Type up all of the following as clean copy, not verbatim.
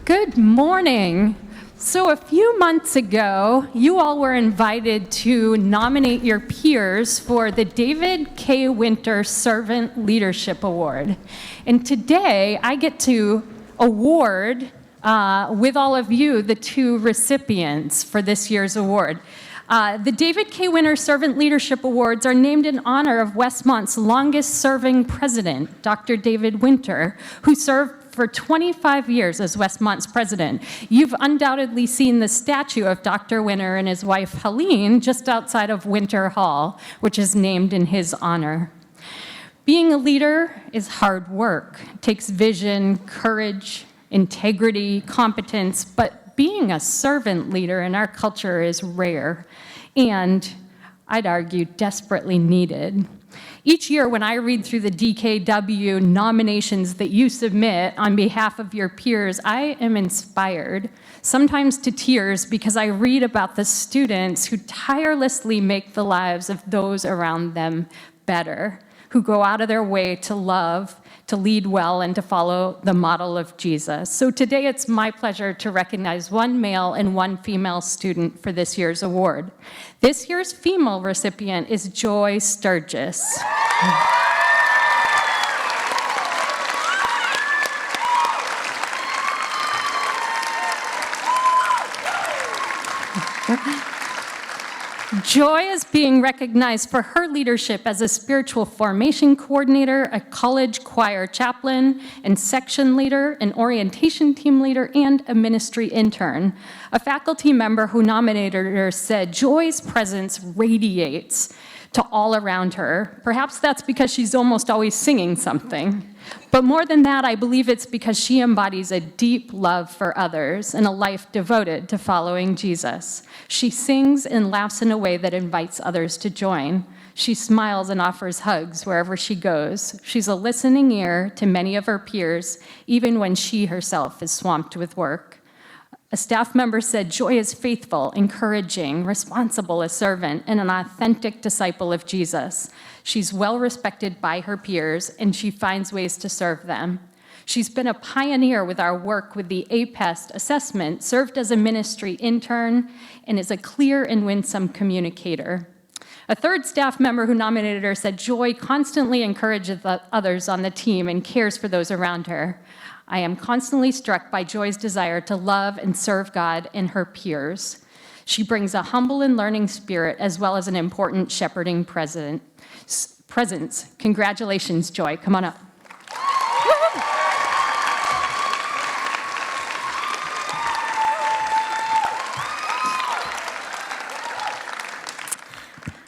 Good morning. So a few months ago, you all were invited to nominate your peers for the David K. Winter Servant Leadership Award. And today, I get to award, with all of you, the two recipients for this year's award. The David K. Winter Servant Leadership Awards are named in honor of Westmont's longest-serving president, Dr. David Winter, who served for 25 years as Westmont's president. You've undoubtedly seen the statue of Dr. Winter and his wife, Helene, just outside of Winter Hall, which is named in his honor. Being a leader is hard work. It takes vision, courage, integrity, competence, but being a servant leader in our culture is rare and, I'd argue, desperately needed. Each year when I read through the DKW nominations that you submit on behalf of your peers, I am inspired, sometimes to tears, because I read about the students who tirelessly make the lives of those around them better, who go out of their way to love, to lead well, and to follow the model of Jesus. So today it's my pleasure to recognize one male and one female student for this year's award. This year's female recipient is Joy Sturges. Joy is being recognized for her leadership as a spiritual formation coordinator, a college choir chaplain, and section leader, an orientation team leader, and a ministry intern. A faculty member who nominated her said, "Joy's presence radiates to all around her." Perhaps that's because she's almost always singing something. But more than that, I believe it's because she embodies a deep love for others and a life devoted to following Jesus. She sings and laughs in a way that invites others to join. She smiles and offers hugs wherever she goes. She's a listening ear to many of her peers, even when she herself is swamped with work. A staff member said, "Joy is faithful, encouraging, responsible, a servant, and an authentic disciple of Jesus. She's well respected by her peers, and she finds ways to serve them. She's been a pioneer with our work with the APEST assessment, served as a ministry intern, and is a clear and winsome communicator." A third staff member who nominated her said, "Joy constantly encourages others on the team and cares for those around her. I am constantly struck by Joy's desire to love and serve God and her peers. She brings a humble and learning spirit as well as an important shepherding presence. Congratulations, Joy. Come on up."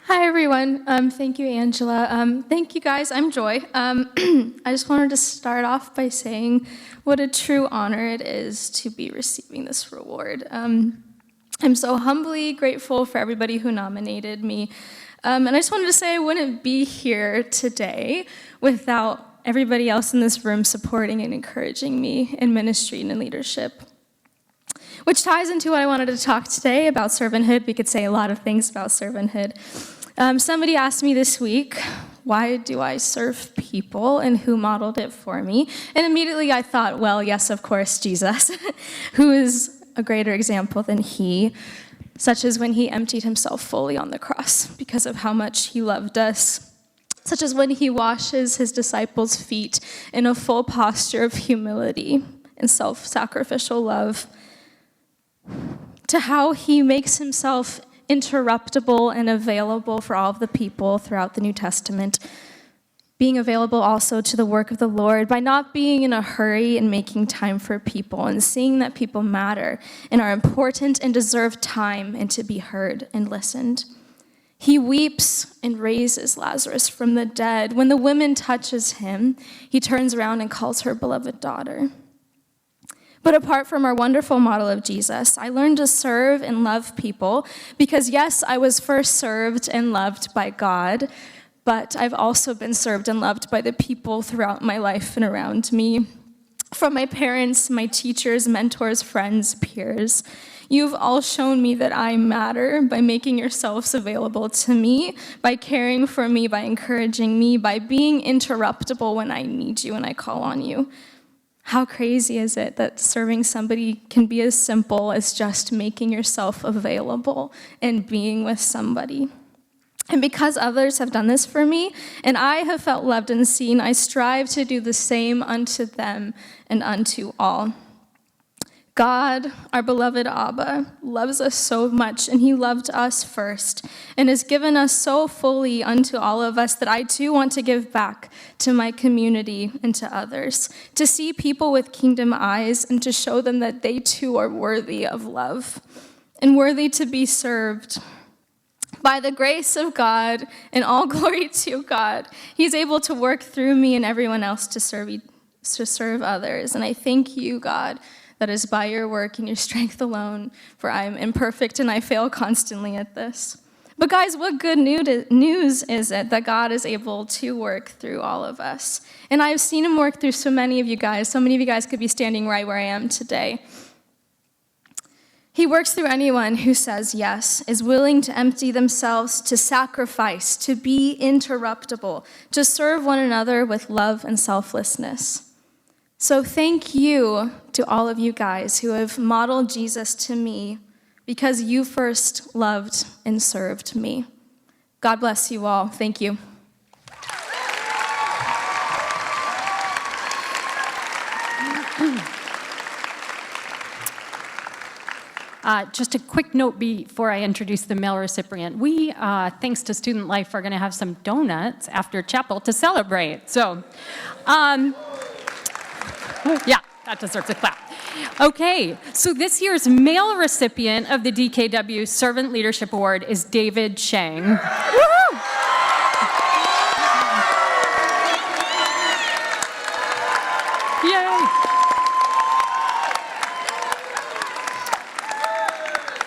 Hi, everyone. Thank you, Angela. Thank you, guys. I'm Joy. I just wanted to start off by saying what a true honor it is to be receiving this reward. I'm so humbly grateful for everybody who nominated me. And I just wanted to say I wouldn't be here today without everybody else in this room supporting and encouraging me in ministry and in leadership. Which ties into what I wanted to talk today about servanthood. We could say a lot of things about servanthood. Somebody asked me this week, why do I serve people and who modeled it for me? And immediately I thought, well, yes, of course, Jesus, who is a greater example than he, such as when he emptied himself fully on the cross because of how much he loved us, such as when he washes his disciples' feet in a full posture of humility and self-sacrificial love, to how he makes himself interruptible and available for all of the people throughout the New Testament, being available also to the work of the Lord by not being in a hurry and making time for people and seeing that people matter and are important and deserve time and to be heard and listened. He weeps and raises Lazarus from the dead. When the woman touches him, he turns around and calls her beloved daughter. But apart from our wonderful model of Jesus, I learned to serve and love people because, yes, I was first served and loved by God, but I've also been served and loved by the people throughout my life and around me. From my parents, my teachers, mentors, friends, peers. You've all shown me that I matter by making yourselves available to me, by caring for me, by encouraging me, by being interruptible when I need you and I call on you. How crazy is it that serving somebody can be as simple as just making yourself available and being with somebody? And because others have done this for me, and I have felt loved and seen, I strive to do the same unto them and unto all. God, our beloved Abba, loves us so much, and he loved us first, and has given us so fully unto all of us that I too want to give back to my community and to others, to see people with kingdom eyes and to show them that they too are worthy of love and worthy to be served. By the grace of God and all glory to God, he's able to work through me and everyone else to serve others. And I thank you, God, that is by your work and your strength alone, for I am imperfect and I fail constantly at this. But guys, what good news is it that God is able to work through all of us? And I've seen him work through so many of you guys. So many of you guys could be standing right where I am today. He works through anyone who says yes, is willing to empty themselves, to sacrifice, to be interruptible, to serve one another with love and selflessness. So thank you to all of you guys who have modeled Jesus to me because you first loved and served me. God bless you all. Thank you. Just a quick note before I introduce the male recipient. We, thanks to Student Life, are going to have some donuts after chapel to celebrate. So, yeah, that deserves a clap. Okay, so this year's male recipient of the DKW Servant Leadership Award is David Shiang. Woo-hoo! Yay!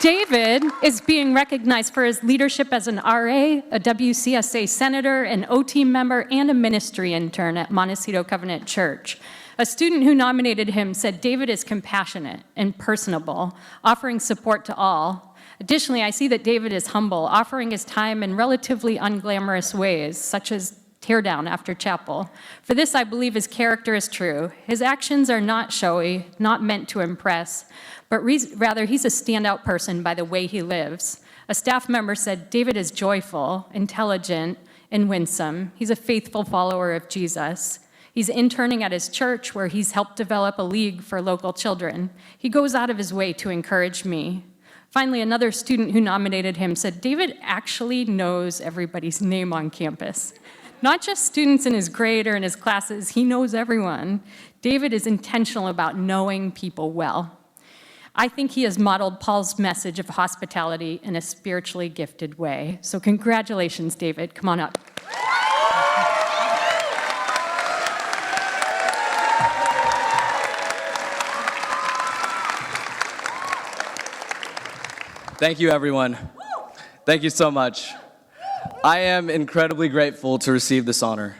David is being recognized for his leadership as an RA, a WCSA senator, an OT member, and a ministry intern at Montecito Covenant Church. A student who nominated him said David is compassionate and personable, offering support to all. Additionally, I see that David is humble, offering his time in relatively unglamorous ways, such as teardown after chapel. For this, I believe his character is true. His actions are not showy, not meant to impress, but rather he's a standout person by the way he lives. A staff member said David is joyful, intelligent, and winsome. He's a faithful follower of Jesus. He's interning at his church where he's helped develop a league for local children. He goes out of his way to encourage me. Finally, another student who nominated him said David actually knows everybody's name on campus. Not just students in his grade or in his classes, he knows everyone. David is intentional about knowing people well. I think he has modeled Paul's message of hospitality in a spiritually gifted way. So congratulations, David. Come on up. Thank you, everyone. Thank you so much. I am incredibly grateful to receive this honor.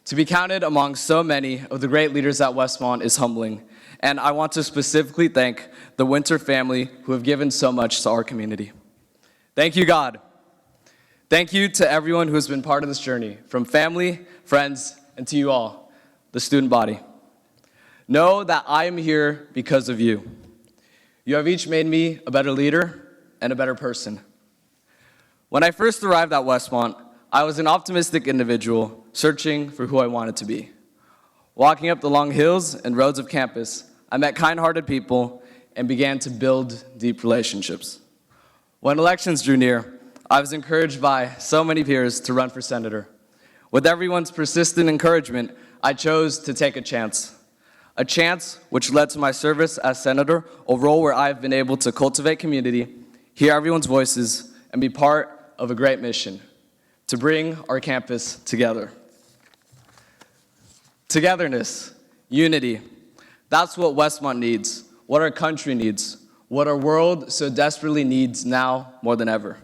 To be counted among so many of the great leaders at Westmont is humbling, and I want to specifically thank the Winter family who have given so much to our community. Thank you, God. Thank you to everyone who has been part of this journey, from family, friends, and to you all, the student body. Know that I am here because of you. You have each made me a better leader and a better person. When I first arrived at Westmont, I was an optimistic individual searching for who I wanted to be. Walking up the long hills and roads of campus, I met kind-hearted people and began to build deep relationships. When elections drew near, I was encouraged by so many peers to run for senator. With everyone's persistent encouragement, I chose to take a chance which led to my service as senator, a role where I've been able to cultivate community, hear everyone's voices, and be part of a great mission, to bring our campus together. Togetherness, unity, that's what Westmont needs, what our country needs, what our world so desperately needs now more than ever.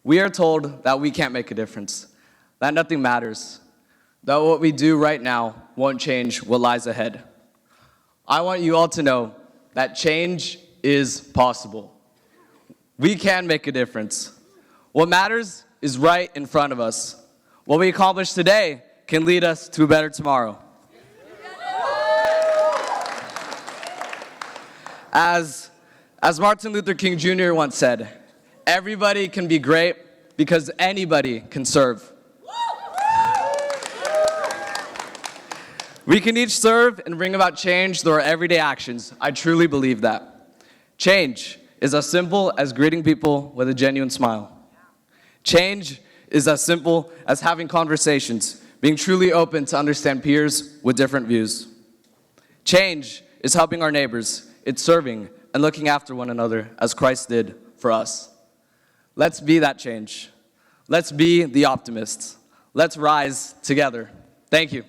We are told that we can't make a difference, that nothing matters, that what we do right now won't change what lies ahead. I want you all to know that change is possible. We can make a difference. What matters is right in front of us. What we accomplish today can lead us to a better tomorrow. As Martin Luther King Jr. once said, everybody can be great because anybody can serve. We can each serve and bring about change through our everyday actions. I truly believe that. Change is as simple as greeting people with a genuine smile. Change is as simple as having conversations, being truly open to understand peers with different views. Change is helping our neighbors. It's serving and looking after one another as Christ did for us. Let's be that change. Let's be the optimists. Let's rise together. Thank you.